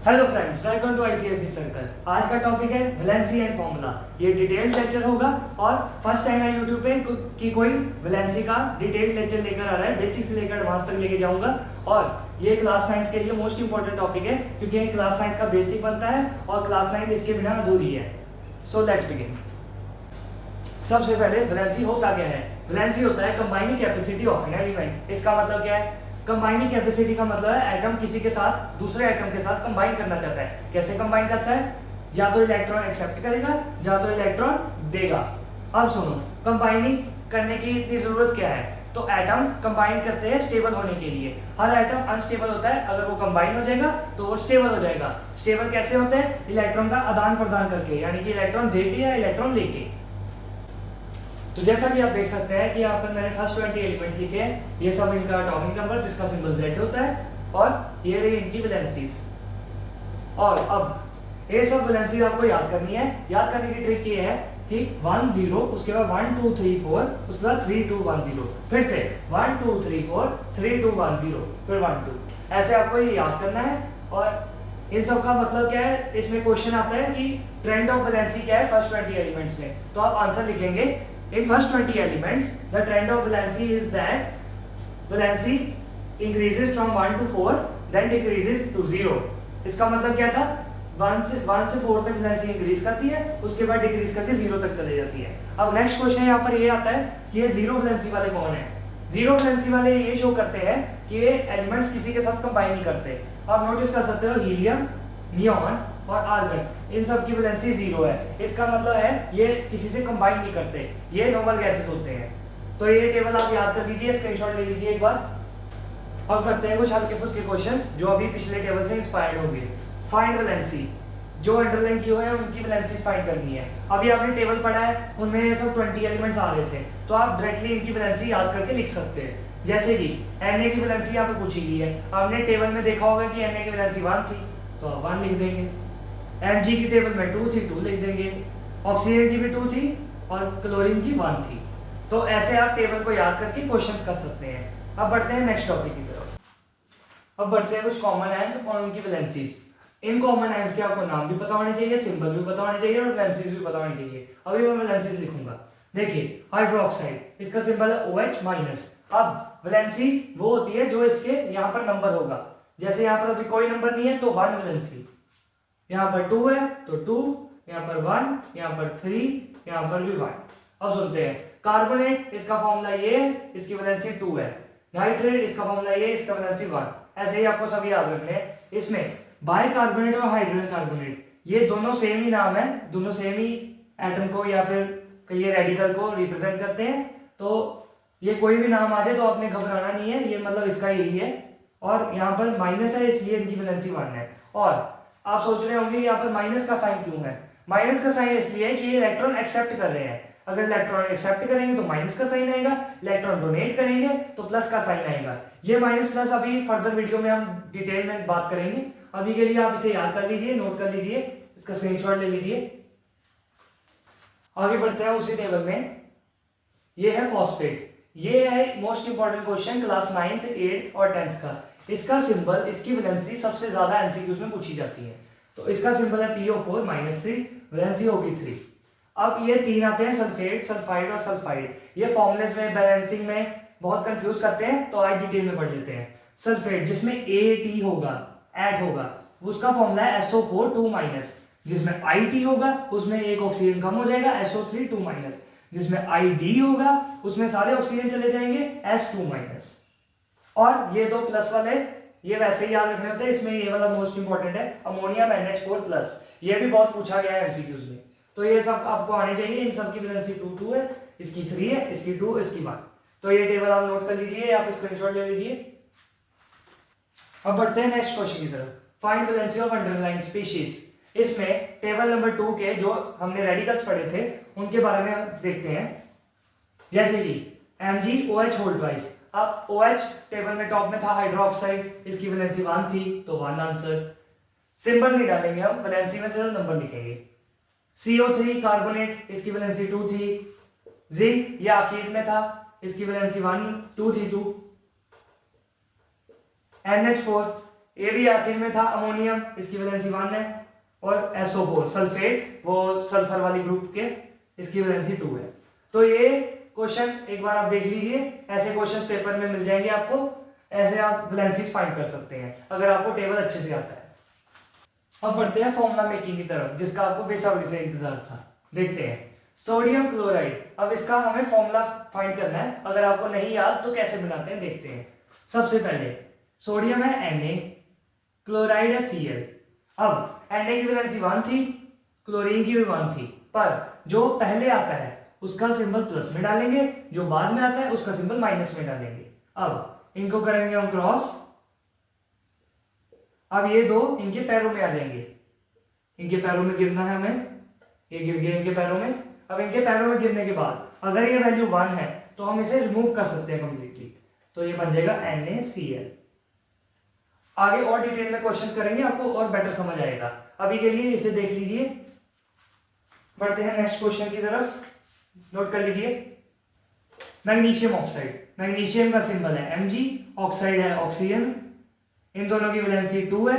Hello friends, welcome to ICSE circle. आज का topic है वैलेंसी एंड फॉर्मूला। ये डिटेल्ड लेक्चर होगा और फर्स्ट टाइम है यूट्यूब पे कि कोई वैलेंसी का डिटेल्ड लेक्चर लेकर आ रहा है। बेसिक से लेकर एडवांस तक लेके जाऊंगा और ये क्लास 9 के लिए मोस्ट इंपॉर्टेंट टॉपिक है क्योंकि ये क्लास 9 का बेसिक बनता है और क्लास 9 इसके बिना अधूरी है। So let's begin. सबसे पहले वैलेंसी होता क्या है? वैलेंसी होता है combining capacity of an element. इसका मतलब क्या है? कंबाइनिंग कैपेसिटी का मतलब है एटम किसी के साथ दूसरे एटम के साथ कंबाइन करना चाहता है। कैसे कंबाइन करता है? या तो इलेक्ट्रॉन एक्सेप्ट करेगा या तो इलेक्ट्रॉन देगा। अब सुनो, कंबाइनिंग करने की इतनी जरूरत क्या है? तो एटम कंबाइन करते हैं स्टेबल होने के लिए। हर एटम अनस्टेबल होता है, अगर वो कंबाइन हो जाएगा तो वो स्टेबल हो जाएगा। स्टेबल कैसे होते हैं? इलेक्ट्रॉन का आदान प्रदान करके, यानी कि इलेक्ट्रॉन देके या इलेक्ट्रॉन लेके। तो जैसा कि आप देख सकते हैं कि यहाँ पर मैंने फर्स्ट 20 एलिमेंट्स लिखे हैं। ये सब इनका एटॉमिक नंबर जिसका सिंबल Z होता है और ये रही इनकी वैलेंसीज। और अब ये सब वैलेंसीज आपको याद करनी है। याद करने की ट्रिक ये है कि 1 0, उसके बाद 1 2 3 4, उसके बाद 3 2 1 0, फिर से 1 2 3 4 3 2 1 0, फिर 1 2। ऐसे आपको ये याद करना है। और इन सब का मतलब क्या है? इसमें क्वेश्चन आता है कि ट्रेंड ऑफ वैलेंसी क्या है फर्स्ट 20 एलिमेंट्स में। तो आप आंसर लिखेंगे in first 20 elements the trend of valency is that valency increases from 1 to 4 then decreases to 0। इसका मतलब क्या था? 1 से 4 तक वैलेंसी इंक्रीज करती है, उसके बाद डिक्रीज करके 0 तक चले जाती है। अब नेक्स्ट क्वेश्चन यहाँ पर ये आता है कि ये जीरो वैलेंसी वाले कौन है? जीरो वैलेंसी वाले ये शो करते हैं कि ये एलिमेंट्स किसी के साथ कंबाइन नहीं करते। आप नोटिस कर सकते हो हीलियम, नियॉन और आर्गन, इन सब की वैलेंसी 0 है। इसका मतलब है ये किसी से कंबाइन नहीं करते, ये नॉर्मल गैसेस होते हैं। तो ये टेबल आप याद कर लीजिए, स्क्रीनशॉट ले लीजिए एक बार। अब करते हैं कुछ हल्के फुल्के क्वेश्चंस जो अभी पिछले टेबल से इंस्पायर्ड होंगे। फाइंड वैलेंसी, जो अंडरलाइन किए हुए हैं उनकी वैलेंसी फाइंड करनी है। अभी आपने टेबल पढ़ा है, उनमें ये सब 20 एलिमेंट्स आ रहे थे, तो आप डायरेक्टली इनकी वैलेंसी याद करके लिख सकते हैं। जैसे कि Na की वैलेंसी यहाँ पे पूछी गई है। आपने टेबल में देखा होगा कि Na की वैलेंसी 1 थी, तो आप 1 लिख देंगे। Mg की टेबल में 2 थी, 2 लिख देंगे। ऑक्सीजन की भी 2 थी और क्लोरीन की 1 थी। तो ऐसे आप टेबल को याद करके क्वेश्चंस कर सकते हैं। अब बढ़ते हैं नेक्स्ट टॉपिक की तरफ। अब बढ़ते हैं कुछ कॉमन आयंस और उनकी वैलेंसीज। इन कॉमन आयंस के आपको नाम भी पता होने चाहिए, सिंबल भी पता होने चाहिए और वैलेंसीज भी पता होनी चाहिए। अभी मैं वैलेंसीज लिखूंगा। देखिए, हाइड्रोक्साइड, इसका सिंबल है OH-। अब वैलेंसी वो होती है जो इसके यहाँ पर नंबर होगा। जैसे यहाँ पर अभी कोई नंबर नहीं है तो 1 वैलेंसी, यहाँ पर 2 है तो 2, यहाँ पर 1, यहाँ पर 3, यहाँ पर भी 1। अब सुनते हैं। कार्बोनेट, इसका फॉर्मूला ये है, इसकी वैलेंसी 2 है। नाइट्रेट, इसका फॉर्मूला ये, इसका वैलेंसी 1। ऐसे ही आपको सभी याद रखने हैं। इसमें बाइकार्बोनेट और हाइड्रोजन कार्बोनेट, ये दोनों सेम ही नाम है, दोनों सेम ही एटम को या फिर ये रेडिकल को रिप्रेजेंट करते हैं। तो ये कोई भी नाम आ जाए तो आपने घबराना नहीं है, ये मतलब इसका यही है। और यहाँ पर माइनस है इसलिए इनकी वैलेंसी 1 है। और आप सोच रहे होंगे यहाँ पर माइनस का साइन क्यों है? माइनस का साइन इसलिए है कि ये इलेक्ट्रॉन एक्सेप्ट कर रहे हैं। अगर इलेक्ट्रॉन एक्सेप्ट करेंगे तो माइनस का साइन आएगा, इलेक्ट्रॉन डोनेट करेंगे तो प्लस का साइन आएगा। ये माइनस प्लस अभी फर्दर वीडियो में हम डिटेल में बात करेंगे। अभी के लिए आप इसे याद कर लीजिए, नोट कर लीजिए, इसका स्क्रीनशॉट ले लीजिए। आगे बढ़ते हैं उसी टेबल में। ये है फॉस्फेट। ये है most important question class 9th 8th और 10th का। इसका सिंबल, इसकी वैलेंसी सबसे ज्यादा एमसीक्यूज में पूछी जाती है। तो इसका सिंबल है PO4-3, वैलेंसी होगी 3। अब ये 3 आते हैं सल्फेट, सल्फाइड और सल्फाइड। ये फॉर्मुलेस में, बैलेंसिंग में बहुत कंफ्यूज करते हैं, तो आज डिटेल में पढ़ लेते हैं। सल्फेट जिसमें AT होगा, ऐड होगा, उसका फॉर्मूला है SO4 2-। जिसमें IT होगा उसमें एक ऑक्सीजन कम हो जाएगा, SO3 2-। जिसमें ID होगा उसमें सारे ऑक्सीजन चले जाएंगे, S2-। और ये दो प्लस वाले ये वैसे ही याद रखने होते हैं। इसमें ये वाला मोस्ट इंपॉर्टेंट है, अमोनियम NH4+। ये भी बहुत पूछा गया है एमसीक्यूज में, तो ये सब आपको आने चाहिए। इन सब की वैलेंसी 2 2 है, इसकी 3 है, इसकी 2, इसकी 1। तो ये टेबल आप नोट कर लीजिए या फिर स्क्रीनशॉट ले लीजिए। अब बढ़ते हैं नेक्स्ट क्वेश्चन की तरफ। Find valency of underline species. इसमें टेबल नंबर 2 के जो हमने रेडिकल्स पढ़े थे उनके बारे में देखते हैं। जैसे कि MgOH2। अब OH टेबल में टॉप में था हाइड्रोक्साइड, इसकी वैलेंसी 1 थी तो 1 आंसर। सिंबल नहीं डालेंगे हम, वैलेंसी में सिर्फ नंबर लिखेंगे। CO3 कार्बोनेट, इसकी वैलेंसी 2 थी। जिंक ये आखिर में था, इसकी वैलेंसी 1 2 थी 2। NH4 ये भी आखिर में था अमोनियम, इसकी वैलेंसी 1 है। और SO4 सल्फेट, वो सल्फर वाली ग्रुप के, इसकी वैलेंसी 2 है। तो ये क्वेश्चन एक बार आप देख लीजिए, ऐसे क्वेश्चंस पेपर में मिल जाएंगे आपको, ऐसे आप वैलेंसीज फाइंड कर सकते हैं अगर आपको टेबल अच्छे से आता है। अब बढ़ते हैं फॉर्मूला मेकिंग की तरफ, जिसका आपको बेसब्री से इंतजार था। देखते हैं सोडियम क्लोराइड। अब इसका हमें फॉर्मूला फाइंड करना है, अगर आपको नहीं याद तो कैसे बनाते हैं देखते हैं। सबसे पहले सोडियम है Na, क्लोराइड है Cl। अब Na की वैलेंसी 1 थी, क्लोरीन की भी 1 थी, पर जो पहले आता है उसका सिंबल प्लस में डालेंगे, जो बाद में आता है उसका सिंबल माइनस में डालेंगे। अब इनको करेंगे हम क्रॉस। अब ये दो इनके पैरों में आ जाएंगे, इनके पैरों में गिरना है हमें, ये गिर गए इनके पैरों में। अब इनके पैरों में गिरने के बाद अगर ये वैल्यू 1 है तो हम इसे रिमूव कर सकते हैं कंप्लीटली, तो ये बन जाएगा NaCl। आगे और डिटेल में क्वेश्चंस करेंगे, आपको और बेटर समझ आएगा। अभी के लिए इसे देख लीजिए। बढ़ते हैं नेक्स्ट क्वेश्चन की तरफ, नोट कर लीजिए। मैग्नीशियम ऑक्साइड, मैग्नीशियम का सिंबल है Mg, ऑक्साइड है ऑक्सीजन। इन दोनों की वैलेंसी 2 है,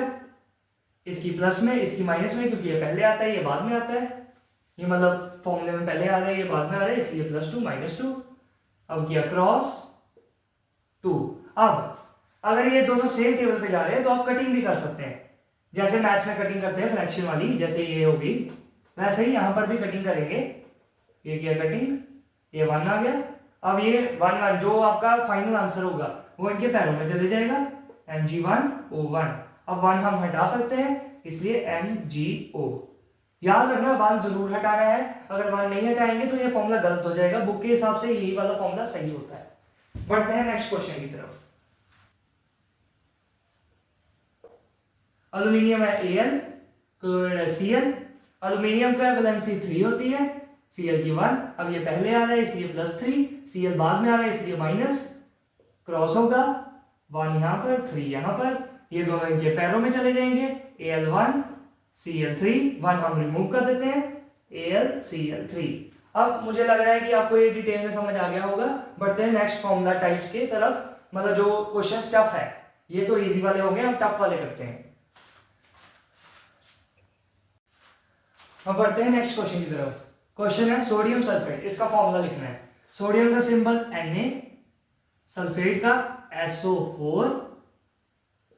इसकी प्लस में इसकी माइनस में, क्योंकि ये पहले आता है ये बाद में आता है, ये मतलब फॉर्मूले में पहले आ रहा है ये बाद में आ रहा है, इसलिए +2 -2। अब किया क्रॉस 2। अब अगर ये दोनों सेम टेबल पे जा रहे हैं तो आप कटिंग भी कर सकते हैं, जैसे मैथ्स में कटिंग करते हैं फ्रैक्शन वाली, जैसे ये होगी वैसे ही यहाँ पर भी कटिंग करेंगे। ये किया कटिंग, ये 1 आ गया। अब ये 1 जो आपका फाइनल आंसर होगा वो इनके पैरों में चले जाएगा, Mg1O1। अब 1 हम हटा सकते हैं, इसलिए MgO। याद रखना 1 जरूर हटाना है, अगर 1 नहीं हटाएंगे तो ये फॉर्मूला गलत हो जाएगा। बुक के हिसाब से यही वाला फॉर्मूला सही होता है। बढ़ते हैं नेक्स्ट क्वेश्चन की तरफ। एल्यूमिनियम है Al, क्लोराइड है Cl। एल्यूमिनियम का वैलेंसी 3 होती है, Cl की 1। अब ये पहले आ रहा है इसलिए +3, Cl बाद में आ रहा है इसलिए माइनस। क्रॉस होगा 1 यहाँ पर 3 यहाँ पर, ये दोनों इनके पैरों में चले जाएंगे, Al1 Cl3, 1 हम रिमूव कर देते हैं, AlCl3। अब मुझे लग रहा है कि आपको ये डिटेल में समझ आ गया होगा। बढ़ते हैं नेक्स्ट फॉर्मूला टाइप्स के तरफ, मतलब जो क्वेश्चन टफ है, ये तो इजी वाले हो गए, हम टफ वाले करते हैं। अब बढ़ते हैं नेक्स्ट क्वेश्चन की तरफ। क्वेश्चन है सोडियम सल्फेट, इसका फॉर्मूला लिखना है। सोडियम का सिंबल Na, सल्फेट का SO4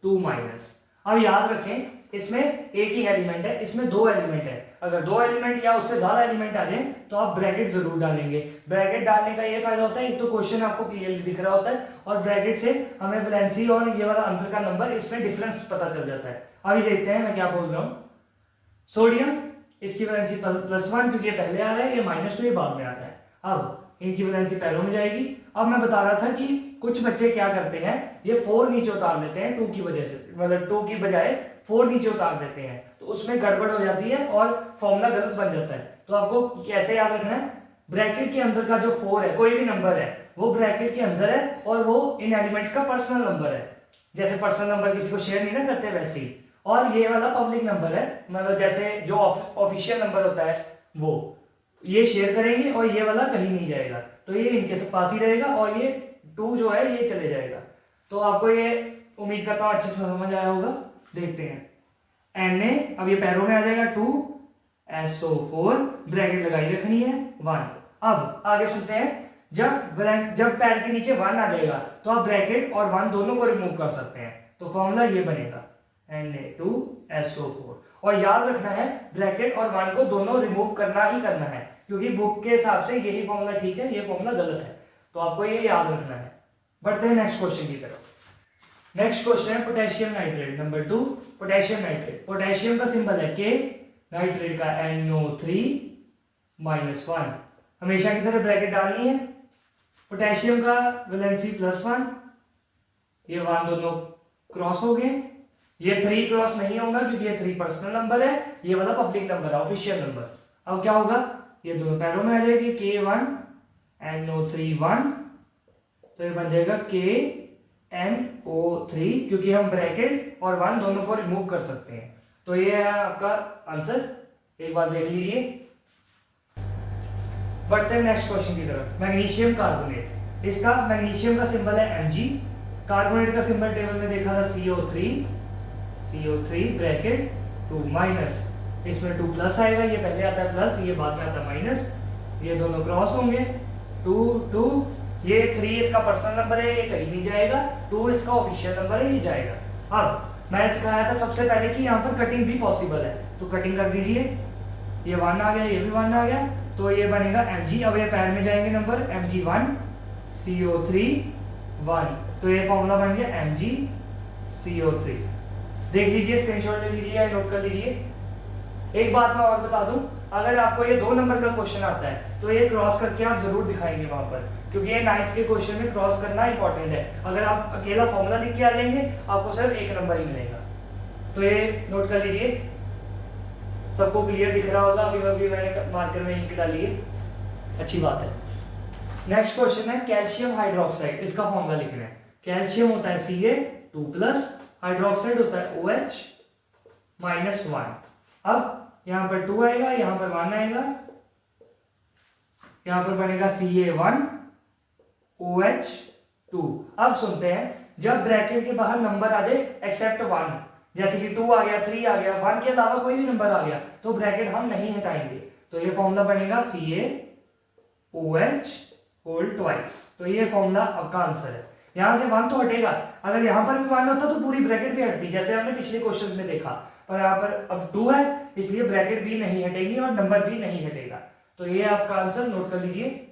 2-। अब याद रखें इसमें एक ही एलिमेंट है, इसमें 2 एलिमेंट है। अगर 2 एलिमेंट या उससे ज्यादा एलिमेंट आ जाए तो आप ब्रैकेट जरूर डालेंगे। ब्रैकेट डालने का ये फायदा होता है, एक तो क्वेश्चन आपको क्लियरली दिख रहा होता है, और ब्रैकेट से हमें वैलेंसी और ये वाला अंतर का नंबर, इसमें डिफरेंस पता चल जाता है। अभी देखते हैं मैं क्या बोल रहा हूँ। सोडियम, इसकी वैलेंसी +1 क्योंकि ये पहले आ रहा है, ये -2 ये बाद में आ रहा है। अब इनकी वैलेंसी पैरों में जाएगी। अब मैं बता रहा था कि कुछ बच्चे क्या करते हैं, ये 4 नीचे उतार लेते हैं 2 की वजह से, मतलब 2 की बजाय 4 नीचे उतार देते हैं, तो उसमें गड़बड़ हो जाती है और फॉर्मूला गलत बन जाता है। तो आपको कैसे याद रखना है, ब्रैकेट के अंदर का जो 4 है, कोई भी नंबर है वो ब्रैकेट के अंदर है और वो इन एलिमेंट्स का पर्सनल नंबर है। जैसे पर्सनल नंबर किसी को शेयर नहीं ना करते वैसे ही, और ये वाला पब्लिक नंबर है, मतलब जैसे जो ऑफिशियल नंबर होता है वो ये शेयर करेंगे और ये वाला कहीं नहीं जाएगा, तो ये इनके पास ही रहेगा और ये 2 जो है ये चले जाएगा। तो आपको ये उम्मीद करता हूँ अच्छे से समझ आया होगा। देखते हैं Na, अब ये पैरों में आ जाएगा 2, SO4 ब्रैकेट लगाई रखनी है 1। अब आगे सुनते हैं, जब पैर के नीचे 1 आ जाएगा तो आप ब्रैकेट और 1 दोनों को रिमूव कर सकते हैं, तो फॉर्मूला ये बनेगा Na2SO4। और याद रखना है ब्रैकेट और 1 को दोनों रिमूव करना ही करना है, क्योंकि बुक के हिसाब से यही फॉर्मूला ठीक है, ये फॉर्मूला गलत है, तो आपको ये याद रखना है। बढ़ते हैं नेक्स्ट क्वेश्चन की तरफ। नेक्स्ट क्वेश्चन है potassium nitrate number 2। Potassium nitrate, potassium का सिंबल है K, नाइट्रेट का NO3-1। हमेशा की तरह ब्रैकेट डालनी है। पोटेशियम का वैलेंसी +1, ये 1 दोनों क्रॉस हो गए। ये 3 क्रॉस नहीं होगा क्योंकि ये 3 पर्सनल नंबर है, ये वाला पब्लिक नंबर है, ऑफिशियल नंबर। अब क्या होगा, ये दोनों पैरों में आ जाएगी, K1 NO3-1, तो ये बन जाएगा KNO3, क्योंकि हम ब्रैकेट और 1 दोनों को रिमूव कर सकते हैं। तो ये है आपका आंसर, एक बार देख लीजिए। बढ़ते हैं नेक्स्ट क्वेश्चन की तरफ। मैग्नीशियम कार्बोनेट, इसका मैग्नीशियम का सिंबल है Mg, कार्बोनेट का सिंबल टेबल में देखा था CO3, CO3 ब्रैकेट 2 माइनस, इसमें 2 प्लस आएगा, ये पहले आता है प्लस, ये बाद में आता है माइनस, ये दोनों क्रॉस होंगे, 2 2, ये 3 इसका पर्सनल नंबर है, ये कहीं नहीं जाएगा, 2 इसका ऑफिशियल नंबर है, ये जाएगा। अब मैंने सिखाया था सबसे पहले कि यहाँ पर कटिंग भी पॉसिबल है, तो कटिंग कर दीजिए, ये 1 आ गया, ये भी 1 आ गया, तो ये बनेगा mg, अब ये पैर में जाएंगे नंबर, mg1 CO3 1, तो ये फॉर्मूला बन गया mg CO3। देख लीजिए, स्क्रीनशॉट ले लीजिए या नोट कर लीजिए। एक बात मैं और बता दूं, अगर आपको ये 2 नंबर का क्वेश्चन आता है तो ये क्रॉस करके आप जरूर दिखाएंगे वहां पर, क्योंकि ये 9th के क्वेश्चन में क्रॉस करना इंपॉर्टेंट है। अगर आप अकेला फॉर्मूला लिख के आ जाएंगे आपको सिर्फ 1 नंबर ही मिलेगा, तो ये नोट कर लीजिए। सबको क्लियर दिख रहा होगा, अभी मैंने मार्कर में इंक डाली है, अच्छी बात है। नेक्स्ट क्वेश्चन है कैल्शियम हाइड्रोक्साइड, इसका फॉर्मूला लिखना है। कैल्शियम होता है Ca2+, हाइड्रोक्साइड होता है OH -1। अब यहाँ पर 2 आएगा, यहाँ पर 1 आएगा, यहाँ पर बनेगा Ca1 OH2। अब सुनते हैं, जब ब्रैकेट के बाहर नंबर आ जाए एक्सेप्ट 1, जैसे कि 2 आ गया, 3 आ गया, 1 के अलावा कोई भी नंबर आ गया तो ब्रैकेट हम नहीं हटाएंगे, तो ये फॉर्मूला बनेगा CaOH होल ट्वाइस। तो ये फॉर्मूला आपका आंसर है। यहाँ से 1 तो हटेगा, अगर यहाँ पर भी 1 होता तो पूरी ब्रैकेट भी हटती, जैसे हमने पिछले क्वेश्चन में देखा, पर यहाँ पर अब 2 है इसलिए ब्रैकेट भी नहीं हटेगी और नंबर भी नहीं हटेगा, तो ये आपका आंसर नोट कर लीजिए।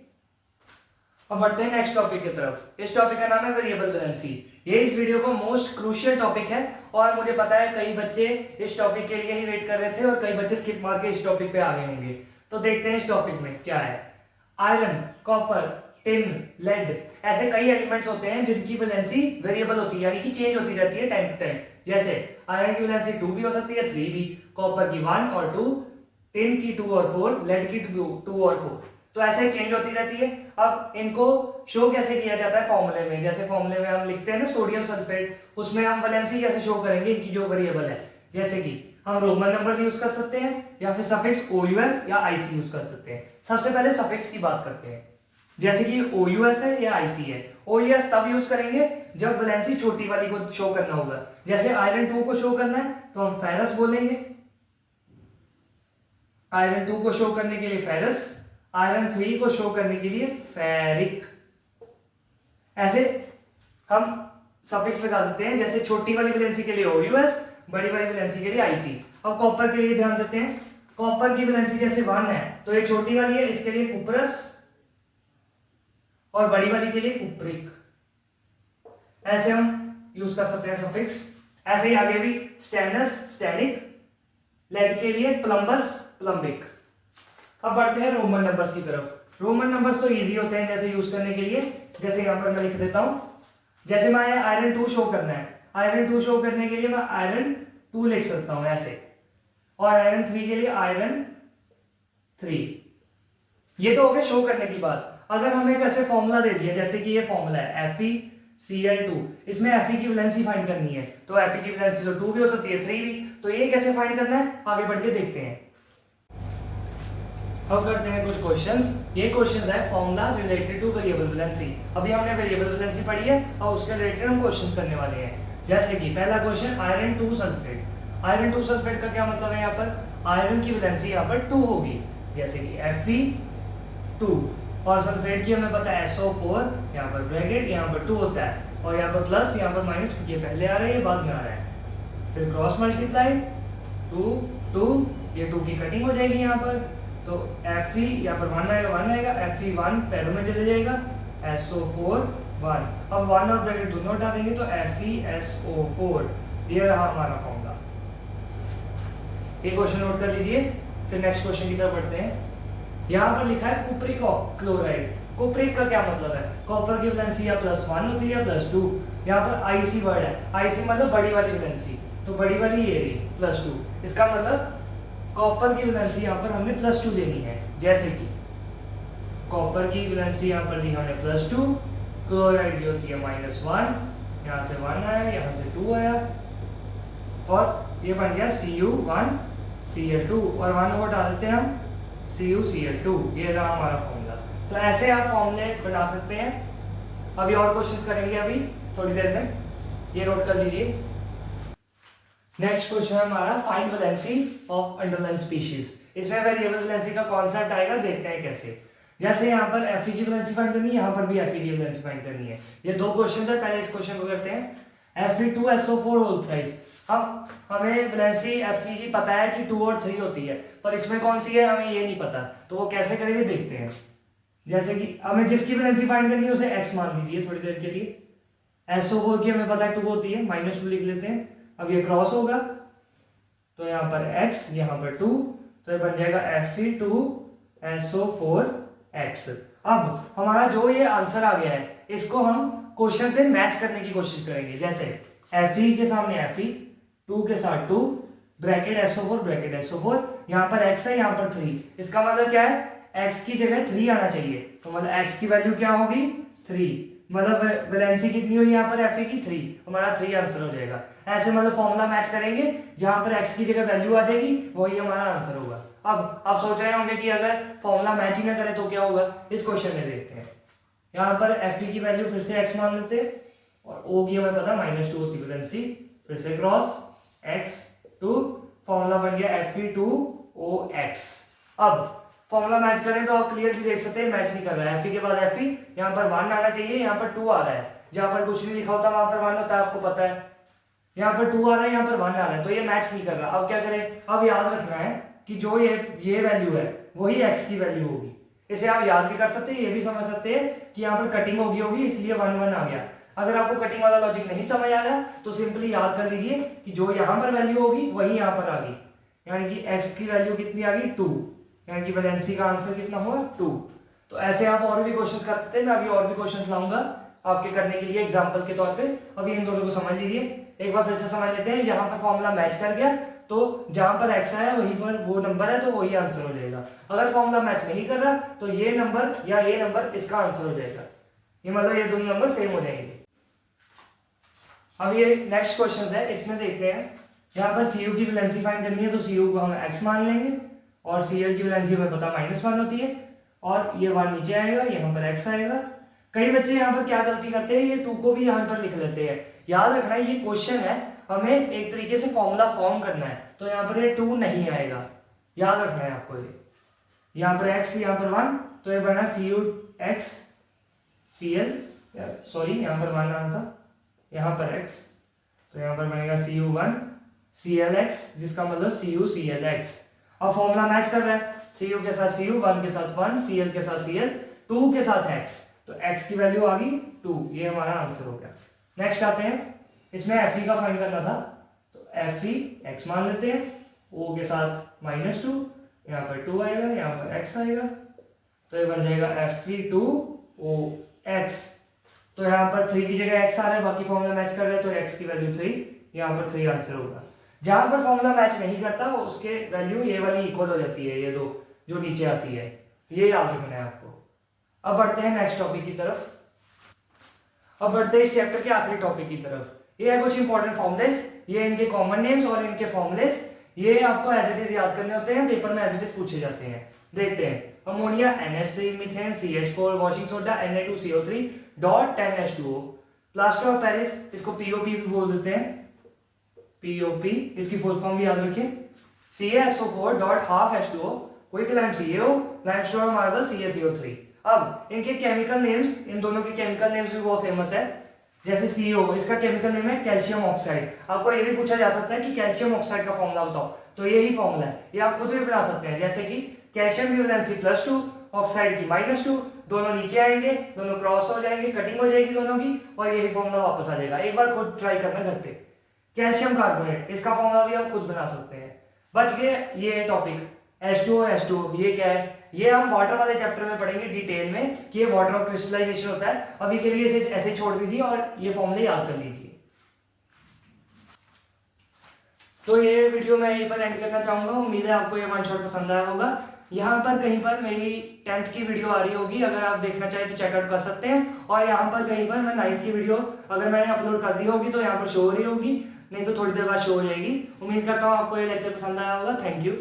अब बढ़ते हैं नेक्स्ट टॉपिक की तरफ। इस टॉपिक का नाम है वेरिएबल वैलेंसी। ये इस वीडियो को मोस्ट क्रूशियल टॉपिक है और मुझे पता है कई बच्चे इस टॉपिक के लिए ही वेट कर रहे थे और कई बच्चे स्किप मार के इस टॉपिक पे आ गए होंगे। तो देखते हैं इस टॉपिक में क्या है। आयरन, कॉपर, टिन, लेड, ऐसे कई एलिमेंट्स होते हैं जिनकी वैलेंसी वेरिएबल होती है, यानी कि चेंज होती रहती है टाइम टू टाइम। जैसे आयरन की वैलेंसी 2 भी हो सकती है, 3 भी, कॉपर की 1 और 2, टिन की 2 और 4, लेड की 2 और 4, तो ऐसे चेंज होती रहती है। अब इनको शो कैसे किया जाता है फॉर्मूले में, जैसे फॉर्मूले में हम लिखते हैं ना सोडियम सल्फेट, उसमें हम वैलेंसी कैसे शो करेंगे इनकी जो वेरिएबल है, जैसे कि हम रोमन नंबर्स यूज कर सकते हैं या फिर सफिक्स OUS या IC यूज कर सकते हैं। सबसे पहले सफिक्स की बात करते हैं, जैसे कि OUS है या IC है। OUS तब यूज करेंगे जब वैलेंसी छोटी वाली को शो करना होगा, जैसे आयरन 2 को शो करना है तो हम फेरस बोलेंगे, आयरन 2 को शो करने के लिए फेरस, आयरन 3 को शो करने के लिए फेरिक। ऐसे हम सफिक्स लगा देते हैं, जैसे छोटी वाली वैलेंसी के लिए OUS, बड़ी वाली वैलेंसी के लिए IC। अब कॉपर के लिए ध्यान देते हैं, कॉपर की वैलेंसी जैसे 1 है तो ये छोटी वाली है, इसके लिए कुप्रस, और बड़ी वाली के लिए कुप्रिक। ऐसे हम यूज कर सकते हैं सफिक्स। ऐसे ही आगे भी स्टेनस, स्टेनिक, लेड के लिए प्लम्बस, प्लम्बिक। अब बढ़ते हैं रोमन नंबर्स की तरफ। रोमन नंबर्स तो इजी होते हैं जैसे यूज करने के लिए, जैसे यहां पर मैं लिख देता हूं, जैसे मैं आयरन 2 शो करना है, आयरन 2 शो करने के लिए मैं आयरन 2 लिख सकता हूं ऐसे, और आयरन 3 के लिए आयरन 3। ये तो हो गया शो करने की बात। अगर हमें एक ऐसे फॉर्मूला दे दिया, जैसे कि ये फॉर्मूला है FeCl2, इसमें Fe की वैलेंसी फाइंड करनी है, तो Fe की वैलेंसी तो 2 भी हो सकती है, 3 भी, तो ये कैसे फाइंड करना है आगे बढ़ के देखते हैं। अब करते हैं कुछ क्वेश्चंस। ये क्वेश्चंस है formula related two variable valency. अभी हमने वेरिएबल वैलेंसी पढ़ी है और उसके रिलेटेड हम क्वेश्चंस करने वाले हैं। जैसे कि पहला question iron 2 sulphate. Iron 2 sulphate का क्या मतलब है, यहाँ पर आयरन की वैलेंसी यहाँ पर 2 होगी, जैसे कि Fe2, और सल्फेट की हमें पता है SO4, यहाँ पर ब्रैकेट, यहाँ पर 2 होता है, और यहाँ पर प्लस, यहाँ पर माइनस, क्योंकि ये पहले आ रहा है ये बाद में आ रहा है। फिर क्रॉस मल्टीप्लाई 2 2, ये 2 की कटिंग हो जाएगी यहाँ पर, तो Fe यहाँ पर 1 आएगा, 1 आएगा, Fe1 पैरों में चले जाएगा, SO4 1, अब 1 और ब्रैकेट दोनों हटा देंगे तो FeSO4, ये रहा हमारा फॉर्मूला। ये क्वेश्चन नोट कर लीजिए। फिर नेक्स्ट क्वेश्चन की तरफ बढ़ते हैं। यहाँ पर लिखा है कुप्रिक क्लोराइड। कुप्रिक का क्या मतलब है, कॉपर की वैलेंसी या +1 होती है या +2, यहाँ पर IC वर्ड है, IC मतलब बड़ी वाली वैलेंसी, तो बड़ी वाली ये रही +2, इसका मतलब कॉपर की वैलेंसी यहाँ पर हमने +2 लेनी है। जैसे कि कॉपर की वैलेंसी यहाँ पर ली हमने +2, क्लोराइड की होती है -1, यहाँ से 1 आया, यहाँ से 2 आया, और ये बन गया Cu1Cl2, और 1 को हटा देते हैं हम, CuCl2, ये रहा हमारा फॉर्मूला। तो ऐसे आप फॉर्मूले बना सकते हैं। अभी और क्वेश्चंस करेंगे अभी थोड़ी देर में, ये नोट कर लीजिए। नेक्स्ट क्वेश्चन है हमारा find valency of underline species. इसमें वेरिएबल वैलेंसी का कॉन्सेप्ट आएगा, देखते हैं कैसे। जैसे यहाँ पर Fe की वैलेंसी फाइंड करनी है, यहाँ पर भी Fe की वैलेंसी फाइंड करनी है। ये दो क्वेश्चन है, पहले इस क्वेश्चन को करते हैं। Fe2SO4 whole thrice. हमें वैलेंसी Fe की पता है कि 2 और 3 होती है, पर इसमें कौन सी है हमें ये नहीं पता, तो वो कैसे करेंगे देखते हैं। जैसे कि हमें जिसकी वैलेंसी फाइंड करनी है उसे x मान लीजिए थोड़ी देर के लिए। SO4 की हमें पता है 2 होती है, -2 लिख लेते हैं। अब ये क्रॉस होगा तो यहाँ पर x, यहाँ पर 2, तो ये बन जाएगा Fe2SO4x। अब हमारा जो ये आंसर आ गया है, इसको हम क्वेश्चन से मैच करने की कोशिश करेंगे। जैसे Fe के सामने Fe, 2 के साथ 2, ब्रैकेट SO4, यहाँ पर x है, यहाँ पर 3। इसका मतलब क्या है, x की जगह 3 आना चाहिए, तो मतलब x की वैल्यू क्या होगी 3। मतलब वैलेंसी कितनी हुई यहाँ पर Fe की 3, हमारा 3 आंसर हो जाएगा। ऐसे मतलब फॉर्मूला मैच करेंगे, जहां पर x की जगह वैल्यू आ जाएगी वही हमारा आंसर होगा। अब आप सोच रहे होंगे कि अगर फॉर्मूला मैच ही ना करे तो क्या होगा, इस क्वेश्चन में देखते हैं। यहाँ पर Fe की वैल्यू फिर से x मान लेते हैं, और O की हमें पता -2 होती वैलेंसी, फिर से क्रॉस x 2, फॉर्मूला बन गया Fe2OX। अब फॉर्मूला मैच करें तो आप क्लियरली देख सकते हैं मैच नहीं कर रहा है। Fe के बाद Fe, यहाँ पर 1 आना चाहिए, यहाँ पर 2 आ रहा है। जहां पर कुछ नहीं लिखा होता वहां पर 1 होता है, आपको पता है। यहाँ पर 2 आ रहा है, यहाँ पर 1 आ रहा है, तो ये मैच नहीं कर रहा। अब क्या करें, अब याद रखना है कि जो ये वैल्यू है वही x की वैल्यू होगी। इसे आप याद भी कर सकते हैं, ये भी समझ सकते हैं कि यहाँ पर कटिंग होगी इसलिए 1 1 आ गया। अगर आपको कटिंग वाला लॉजिक नहीं समझ आ रहा तो सिंपली याद कर लीजिए कि जो यहाँ पर वैल्यू होगी वही यहाँ पर आ गई, यानी कि x की वैल्यू कितनी आ गई 2, यानी कि वैलेंसी का आंसर कितना हुआ 2। तो ऐसे आप और भी क्वेश्चन कर सकते हैं, मैं अभी और भी क्वेश्चन लाऊंगा आपके करने के लिए एग्जाम्पल के तौर पे। अभी इन दोनों को समझ लीजिए, एक बार फिर से समझ लेते हैं। यहाँ पर फॉर्मूला मैच कर गया तो जहां पर x आया वहीं पर वो नंबर है, तो वही आंसर हो जाएगा। अगर फॉर्मूला मैच नहीं कर रहा तो ये नंबर या ये नंबर इसका आंसर हो जाएगा। ये मतलब ये दोनों नंबर सेम हो जाएंगे। अब ये नेक्स्ट क्वेश्चन है, इसमें देखते हैं। यहाँ पर Cu की वैलेंसी फाइंड करनी है, तो Cu को हम x मान लेंगे, और Cl की वैलेंसी हमें पता -1 होती है, और ये 1 नीचे आएगा, यहाँ पर x आएगा। कई बच्चे यहाँ पर क्या गलती करते हैं, ये 2 को भी यहाँ पर लिख लेते हैं। याद रखना ये क्वेश्चन है, हमें एक तरीके से फॉर्मूला फॉर्म करना है, तो यहाँ पर ये 2 नहीं आएगा, याद रखना है आपको। ये यहाँ पर x, यहाँ पर 1, तो ये बना CUX Cl, सॉरी यहाँ पर 1 आना था, यहाँ पर x, तो यहाँ पर बनेगा Cu1 Clx, जिसका मतलब Cu Clx। अब फॉर्मूला मैच कर रहा है, Cu के साथ Cu, 1 के साथ 1, Cl के साथ Cl, 2 के साथ x, तो x की वैल्यू आ गई 2, ये हमारा आंसर हो गया। नेक्स्ट आते हैं, इसमें Fe का फाइंड करना था, तो Fe x मान लेते हैं, O के साथ -2, यहाँ पर 2 आएगा, यहाँ पर x आएगा, तो ये बन जाएगा Fe2OX। तो यहाँ पर 3 की जगह x आ रहा है, बाकी फॉर्मूला मैच कर रहे हैं, तो x की वैल्यू 3, यहाँ पर 3 आंसर होगा। जहां पर फॉर्मूला मैच नहीं करता उसके वैल्यू ये वाली इक्वल हो जाती है, ये दो जो नीचे आती है, ये याद रखना है आपको। अब बढ़ते हैं नेक्स्ट टॉपिक की तरफ। अब बढ़ते हैं इस चैप्टर के आखिरी टॉपिक की तरफ। ये है कुछ इंपॉर्टेंट फॉर्मुलेस, ये इनके कॉमन नेम्स और इनके फॉर्मुलेस, ये आपको एज इट इज याद करने होते हैं, पेपर में एज इट इज पूछे जाते हैं। देखते हैं, ammonia NH3, methane CH4, washing soda Na2CO3 dot 10H2O, plaster of Paris, इसको POP भी बोल देते हैं, POP, इसकी फुल फॉर्म भी याद रखें, CaSO4 dot half H2O, quick lime CaO, limestone marble CaCO3। अब इनके केमिकल नेम्स, इन दोनों के केमिकल नेम्स भी बहुत फेमस है। जैसे CO, इसका केमिकल नेम है कैल्शियम ऑक्साइड। आपको ये भी पूछा जा सकता है कि कैल्शियम ऑक्साइड का फॉर्मूला बताओ, तो यही फॉर्मूला है, ये आप खुद भी बना सकते हैं। जैसे कि कैल्शियम की वैलेंसी +2, ऑक्साइड की -2, दोनों नीचे आएंगे, दोनों क्रॉस हो जाएंगे, कटिंग हो जाएगी दोनों की, और यही फॉर्मूला वापस आ जाएगा। एक बार खुद ट्राई करना घर पे। कैल्शियम कार्बोनेट, इसका फॉर्मूला भी आप खुद बना सकते हैं। बच गए ये टॉपिक H2O, ये क्या है, ये हम वाटर वाले चैप्टर में पढ़ेंगे डिटेल में कि ये वाटर ऑफ क्रिस्टलाइजेशन होता है। अभी के लिए इसे ऐसे छोड़ दीजिए और ये फॉर्मूले याद कर लीजिए। तो ये वीडियो मैं यहीं पर एंड करना चाहूंगा। उम्मीद है आपको ये वन शॉट पसंद आया होगा। यहाँ पर कहीं पर मेरी 10th की वीडियो आ रही होगी, अगर आप देखना चाहें तो चेकआउट कर सकते हैं। और यहाँ पर कहीं पर मैं 9th की वीडियो अगर मैंने अपलोड कर दी होगी तो यहाँ पर शो हो रही होगी, नहीं तो थोड़ी देर बाद शो हो जाएगी। उम्मीद करता हूँ आपको ये लेक्चर पसंद आया होगा। Thank you.